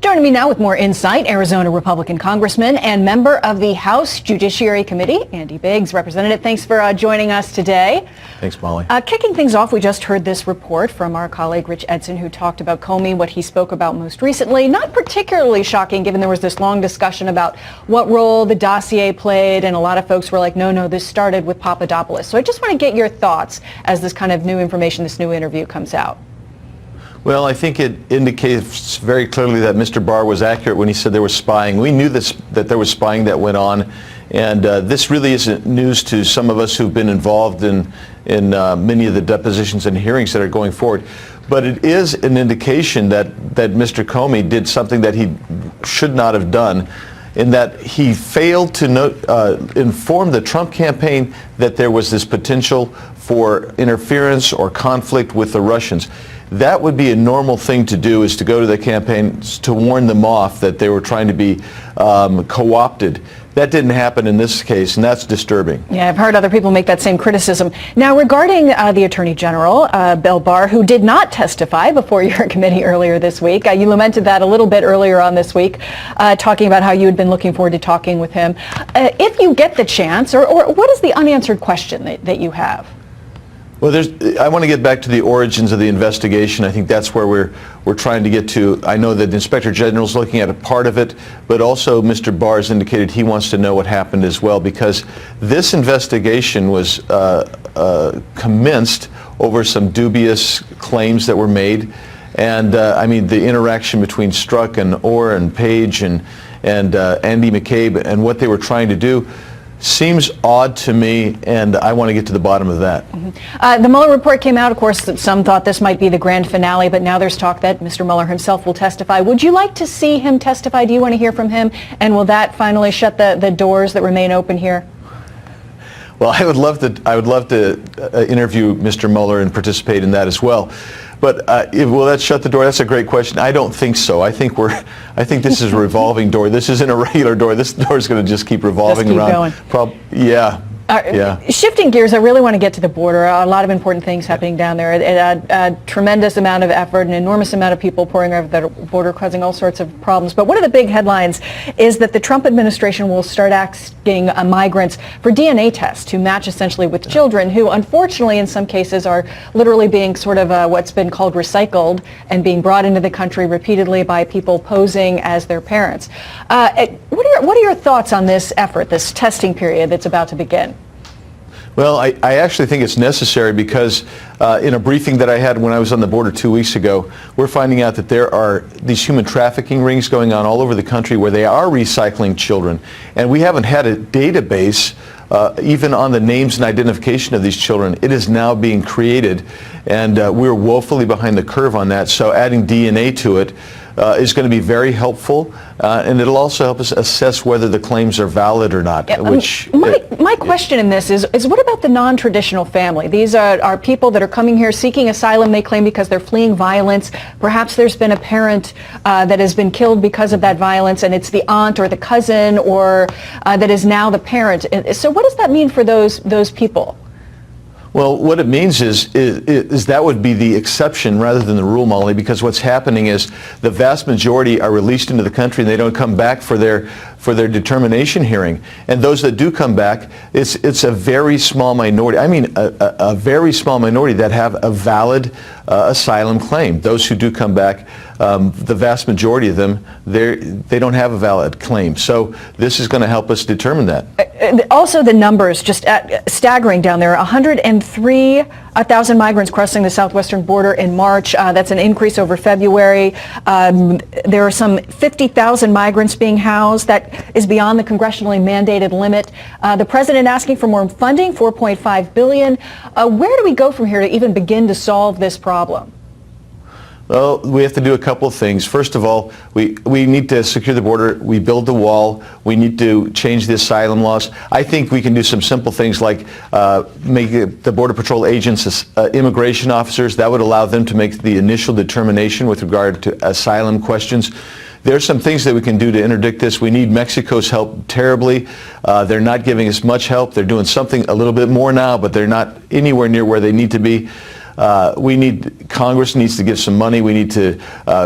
Joining me now with more insight, Arizona Republican Congressman and member of the House Judiciary Committee, Andy Biggs. Representative, thanks for joining us today. Thanks, Molly. Kicking things off, we just heard this report from our colleague Rich Edson, who talked about Comey, what he spoke about most recently. Not particularly shocking, given there was this long discussion about what role the dossier played, and a lot of folks were like, no, this started with Papadopoulos. So I just want to get your thoughts as this kind of new information, this new interview comes out. Well, I think it indicates very clearly that Mr. Barr was accurate when he said there was spying. We knew that there was spying that went on, and this really isn't news to some of us who've been involved in many of the depositions and hearings that are going forward. But it is an indication that Mr. Comey did something that he should not have done, in that he failed to inform the Trump campaign that there was this potential for interference or conflict with the Russians. That would be a normal thing to do, is to go to the campaigns to warn them off that they were trying to be co-opted. That didn't happen in this case, and that's disturbing. Yeah, I've heard other people make that same criticism. Now, regarding the Attorney General, Bill Barr, who did not testify before your committee earlier this week, you lamented that a little bit earlier on this week, talking about how you had been looking forward to talking with him. If you get the chance, or what is the unanswered question that you have? Well, I want to get back to the origins of the investigation. I think that's where we're trying to get to. I know that the Inspector General is looking at a part of it, but also Mr. Barr has indicated he wants to know what happened as well, because this investigation was commenced over some dubious claims that were made. And I mean, the interaction between Strzok and Orr and Page and Andy McCabe and what they were trying to do seems odd to me, and I want to get to the bottom of that. The Mueller report came out. Of course, some thought this might be the grand finale, but now there's talk that Mr. Mueller himself will testify. Would you like to see him testify? Do you want to hear from him? And will that finally shut the doors that remain open here? Well, I would love to interview Mr. Mueller and participate in that as well. But will that shut the door? That's a great question. I don't think so. I think this is a revolving door. This isn't a regular door. This door is going to just keep revolving around. Yeah. Shifting gears, I really want to get to the border. A lot of important things happening down there. A tremendous amount of effort, an enormous amount of people pouring over the border, causing all sorts of problems. But one of the big headlines is that the Trump administration will start asking migrants for DNA tests to match essentially with children who, unfortunately, in some cases are literally being sort of what's been called recycled and being brought into the country repeatedly by people posing as their parents. What are your thoughts on this effort, this testing period that's about to begin? Well, I actually think it's necessary, because in a briefing that I had when I was on the border 2 weeks ago, we're finding out that there are these human trafficking rings going on all over the country where they are recycling children. And we haven't had a database even on the names and identification of these children. It is now being created, and we're woefully behind the curve on that. So adding DNA to it is going to be very helpful, and it'll also help us assess whether the claims are valid or not. My question in this is what about the non-traditional family? These are people that are coming here seeking asylum, they claim, because they're fleeing violence. Perhaps there's been a parent that has been killed because of that violence, and it's the aunt or the cousin or that is now the parent. So what does that mean for those people? Well, what it means is that would be the exception rather than the rule, Molly, because what's happening is the vast majority are released into the country and they don't come back for their determination hearing. And those that do come back, it's a very small minority. I mean, a very small minority that have a valid asylum claim. Those who do come back, the vast majority of them, they don't have a valid claim. So this is going to help us determine that. Also, the numbers just staggering down there. 103,000 migrants crossing the southwestern border in March. That's an increase over February. There are some 50,000 migrants being housed. That is beyond the congressionally mandated limit. The president asking for more funding, $4.5 billion. Where do we go from here to even begin to solve this problem? Well, we have to do a couple of things. First of all, we need to secure the border. We build the wall. We need to change the asylum laws. I think we can do some simple things like make the Border Patrol agents immigration officers. That would allow them to make the initial determination with regard to asylum questions. There are some things that we can do to interdict this. We need Mexico's help terribly. They're not giving us much help. They're doing something a little bit more now, but they're not anywhere near where they need to be. Congress needs to give some money. We need to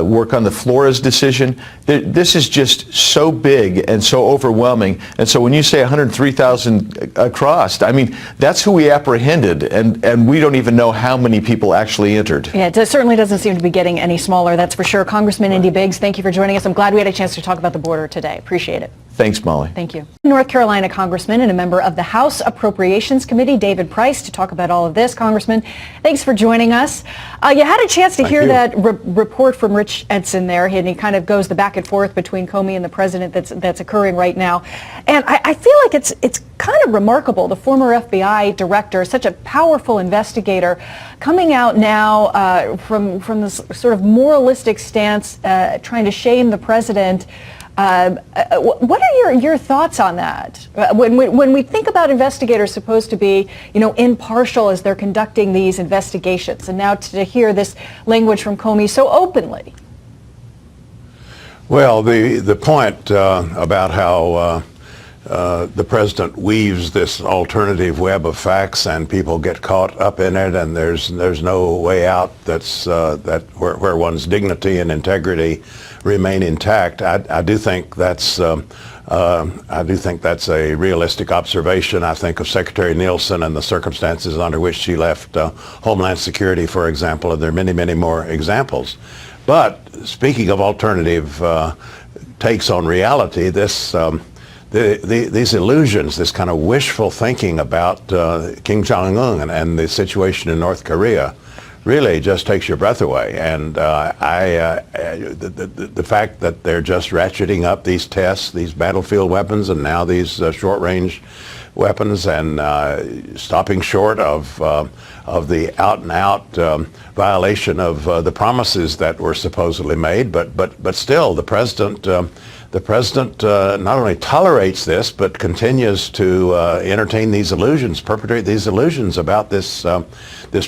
work on the Flores decision. This is just so big and so overwhelming. And so when you say 103,000 crossed, I mean, that's who we apprehended, and we don't even know how many people actually entered. Yeah, it certainly doesn't seem to be getting any smaller, that's for sure. Congressman Indy Biggs, thank you for joining us. I'm glad we had a chance to talk about the border today. Appreciate it. Thanks, Molly. Thank you. North Carolina Congressman and a member of the House Appropriations Committee, David Price, to talk about all of this. Congressman, thanks for joining us. You had a chance to hear that report from Rich Edson there, and he kind of goes the back and forth between Comey and the president that's occurring right now. And I feel like it's kind of remarkable. The former FBI director, such a powerful investigator, coming out now from this sort of moralistic stance, trying to shame the president. What are your thoughts on that? When we think about investigators supposed to be, impartial as they're conducting these investigations, and now to hear this language from Comey so openly. Well, the point about how the president weaves this alternative web of facts and people get caught up in it, and there's no way out where one's dignity and integrity remain intact. I do think that's a realistic observation. I think of Secretary Nielsen and the circumstances under which she left Homeland Security, for example, and there are many, many more examples. But speaking of alternative takes on reality, these illusions, this kind of wishful thinking about Kim Jong-un and the situation in North Korea really just takes your breath away. And the fact that they're just ratcheting up these tests, these battlefield weapons, and now these short-range weapons, and stopping short of the out-and-out violation of the promises that were supposedly made, but still the president not only tolerates this, but continues to entertain these illusions, perpetrate these illusions about this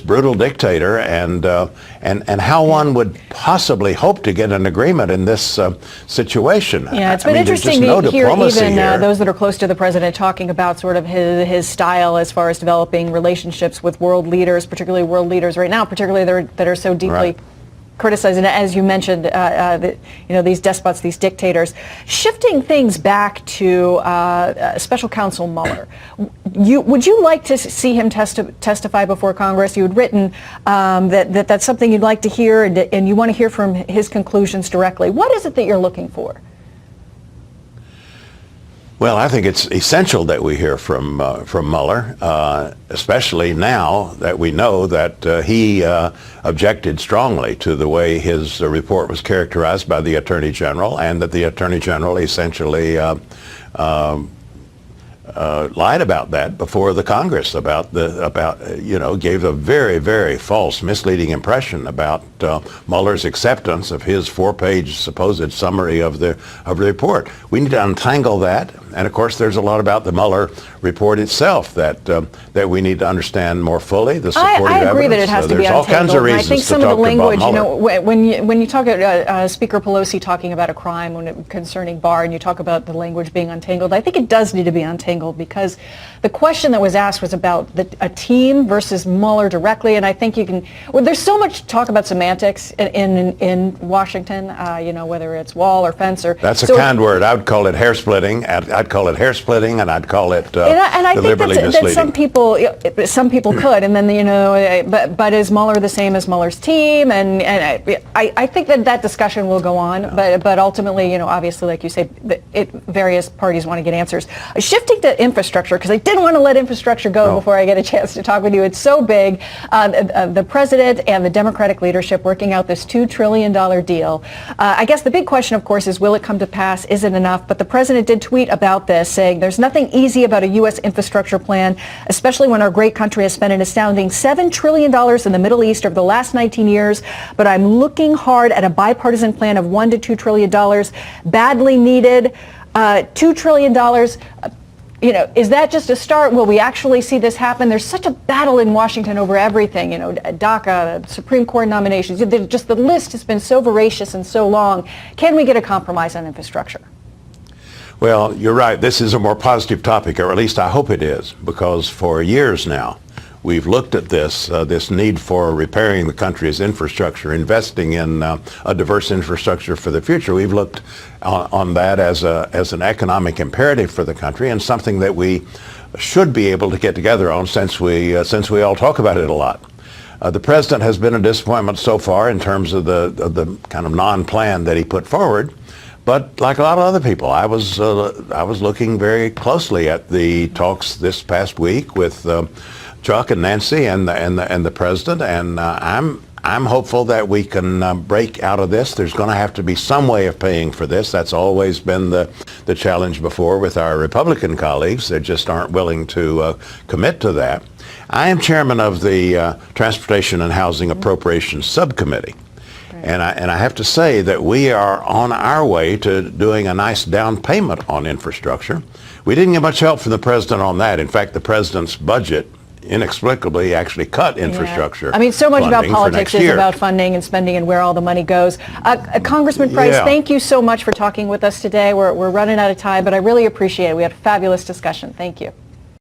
brutal dictator, and how one would possibly hope to get an agreement in this situation. Yeah, it's been interesting to hear even those that are close to the president talking about sort of his style as far as developing relationships with world leaders, particularly world leaders right now, particularly that are so deeply criticizing, as you mentioned, these despots, these dictators. Shifting things back to Special Counsel Mueller, would you like to see him testify before Congress? You had written that's something you'd like to hear, and you want to hear from his conclusions directly. What is it that you're looking for? Well, I think it's essential that we hear from Mueller, especially now that we know that he objected strongly to the way his report was characterized by the Attorney General, and that the Attorney General essentially lied about that before the Congress, gave a very, very false, misleading impression about Mueller's acceptance of his 4-page supposed summary of the report. We need to untangle that, and of course there's a lot about the Mueller report itself that we need to understand more fully. The supportive I agree evidence. That it has to be there's all kinds of reasons I think some to of the talk language, about Mueller. when you talk about Speaker Pelosi talking about a crime concerning Barr, and you talk about the language being untangled, I think it does need to be untangled, because the question that was asked was about a team versus Mueller directly, and I think there's so much talk about semantics in Washington, whether it's wall or fence or. That's a kind word. I would call it hair splitting. I'd call it hair splitting, and I'd call it deliberately misleading. That some people could, and then but is Mueller the same as Mueller's team? And I think that discussion will go on, but ultimately, obviously, like you say, various parties want to get answers. Shifting to infrastructure, because I didn't want to let infrastructure go before I get a chance to talk with you. It's so big. The president and the Democratic leadership working out this $2 trillion deal. I guess the big question, of course, is will it come to pass? Is it enough? But the president did tweet about this, saying there's nothing easy about a U.S. infrastructure plan, especially when our great country has spent an astounding $7 trillion in the Middle East over the last 19 years. But I'm looking hard at a bipartisan plan of $1 to $2 trillion, badly needed. $2 trillion. Is that just a start? Will we actually see this happen? There's such a battle in Washington over everything, DACA, Supreme Court nominations. Just the list has been so voracious and so long. Can we get a compromise on infrastructure? Well, you're right. This is a more positive topic, or at least I hope it is, because for years now, we've looked at this need for repairing the country's infrastructure, investing in a diverse infrastructure for the future. We've looked on that as an economic imperative for the country, and something that we should be able to get together on, since we all talk about it a lot. The president has been a disappointment so far in terms of the kind of non-plan that he put forward. But like a lot of other people, I was looking very closely at the talks this past week with Chuck and Nancy and the president, and I'm hopeful that we can break out of this. There's going to have to be some way of paying for this. That's always been the challenge before with our Republican colleagues. They just aren't willing to commit to that. I am chairman of the Transportation and Housing Appropriations Subcommittee. And I have to say that we are on our way to doing a nice down payment on infrastructure. We didn't get much help from the president on that. In fact, the president's budget inexplicably actually cut infrastructure. I mean, so much about politics is year. about funding and spending and where all the money goes. Congressman Price, thank you so much for talking with us today. We're running out of time, but I really appreciate it. We had a fabulous discussion. Thank you.